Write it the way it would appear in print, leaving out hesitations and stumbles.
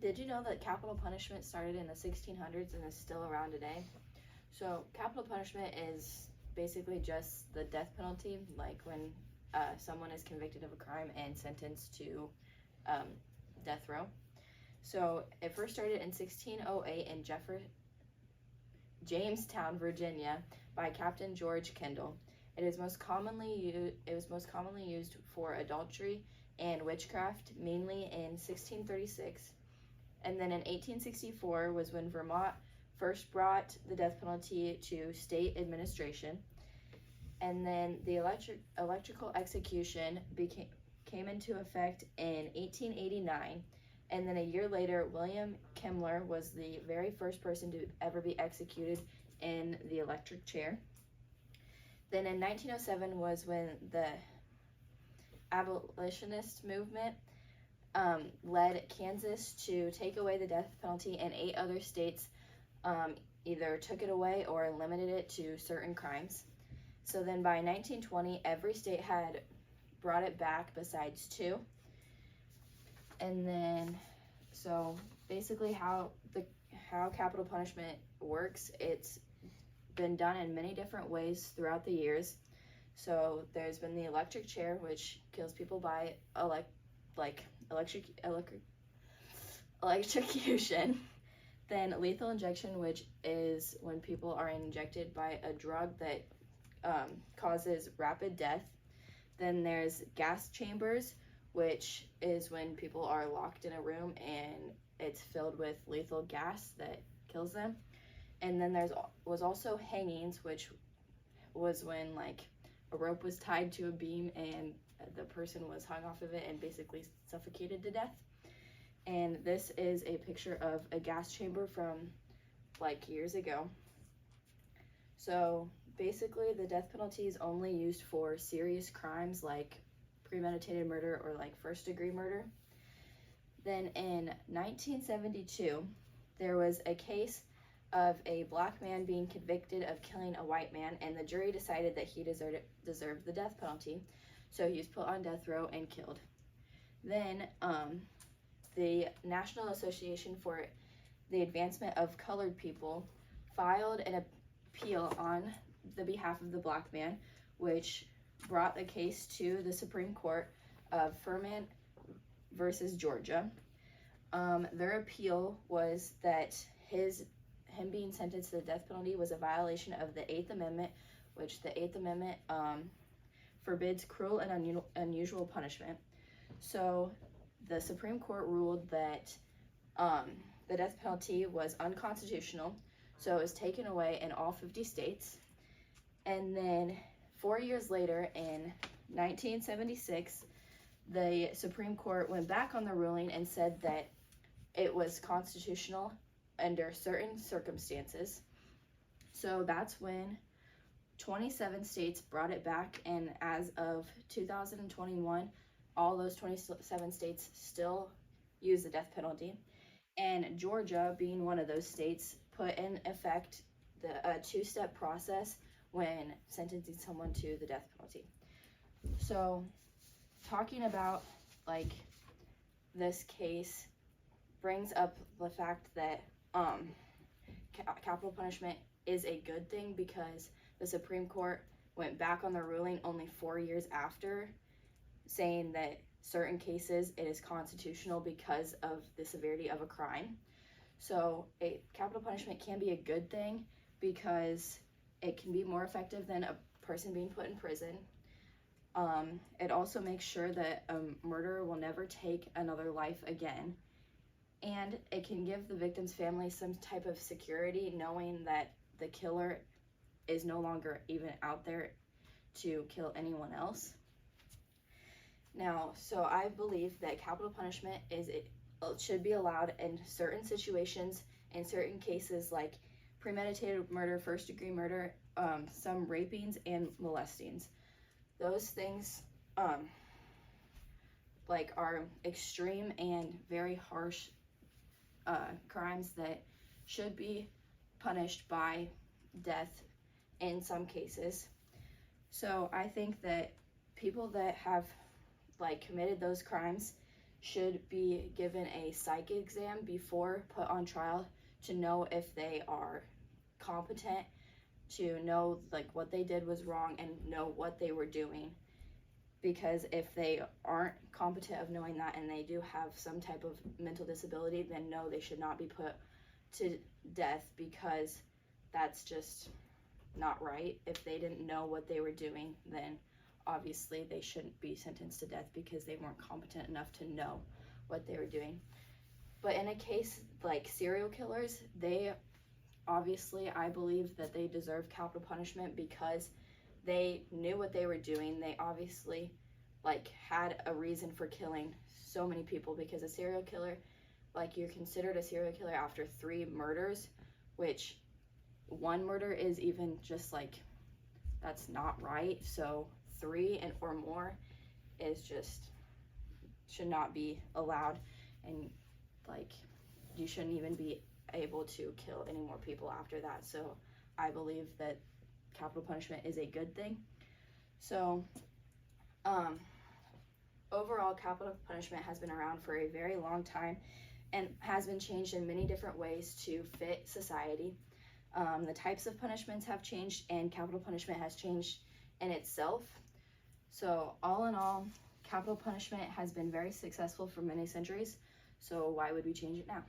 Did you know that capital punishment started in the 1600s and is still around today? So capital punishment is basically just the death penalty, like when someone is convicted of a crime and sentenced to um, death row. So it first started in 1608 in Jamestown, Virginia, by Captain George Kendall. It was most commonly used for adultery and witchcraft, mainly in 1636. And then in 1864 was when Vermont first brought the death penalty to state administration. And then the electrical execution came into effect in 1889. And then a year later, William Kemmler was the very first person to ever be executed in the electric chair. Then in 1907 was when the abolitionist movement led Kansas to take away the death penalty, and 8 other states either took it away or limited it to certain crimes. So then by 1920, every state had brought it back besides 2. And then, so basically how capital punishment works, it's been done in many different ways throughout the years. So there's been the electric chair, which kills people by electrocution. Then lethal injection, which is when people are injected by a drug that causes rapid death. Then there's gas chambers, which is when people are locked in a room and it's filled with lethal gas that kills them. And then was also hangings, which was when like a rope was tied to a beam and the person was hung off of it and basically suffocated to death. And this is a picture of a gas chamber from like years ago. So basically the death penalty is only used for serious crimes like premeditated murder or like first-degree murder. Then in 1972, there was a case of a black man being convicted of killing a white man, and the jury decided that he deserved the death penalty. So he was put on death row and killed. Then the National Association for the Advancement of Colored People filed an appeal on the behalf of the black man, which brought the case to the Supreme Court of Furman versus Georgia. Their appeal was that him being sentenced to the death penalty was a violation of the 8th Amendment, which the 8th Amendment forbids cruel and unusual punishment. So the Supreme Court ruled that the death penalty was unconstitutional, so it was taken away in all 50 states. And then 4 years later, in 1976, the Supreme Court went back on the ruling and said that it was constitutional under certain circumstances. So that's when 27 states brought it back, and as of 2021, all those 27 states still use the death penalty. And Georgia, being one of those states, put in effect the 2-step process when sentencing someone to the death penalty. So talking about like this case brings up the fact that capital punishment is a good thing, because the Supreme Court went back on the ruling only 4 years after, saying that certain cases it is constitutional because of the severity of a crime. So capital punishment can be a good thing because it can be more effective than a person being put in prison. It also makes sure that a murderer will never take another life again. And it can give the victim's family some type of security, knowing that the killer is no longer even out there to kill anyone else. Now, so I believe that capital punishment should be allowed in certain situations, in certain cases like premeditated murder, first-degree murder, some rapings and molestings. Those things like are extreme and very harsh crimes that should be punished by death in some cases. So I think that people that have like committed those crimes should be given a psych exam before put on trial to know if they are competent, to know like what they did was wrong and know what they were doing. Because if they aren't competent of knowing that and they do have some type of mental disability, then no, they should not be put to death, because that's just not right. If they didn't know what they were doing, then obviously they shouldn't be sentenced to death because they weren't competent enough to know what they were doing. But in a case like serial killers, they obviously, I believe that they deserve capital punishment because they knew what they were doing. They obviously like had a reason for killing so many people, because a serial killer, like, you're considered a serial killer after 3 murders, which 1 murder is even just like, that's not right. So 3 and or more is just should not be allowed, and like you shouldn't even be able to kill any more people after that. So I believe that capital punishment is a good thing. So overall, capital punishment has been around for a very long time and has been changed in many different ways to fit society. The types of punishments have changed, and capital punishment has changed in itself. So all in all, capital punishment has been very successful for many centuries. So why would we change it now?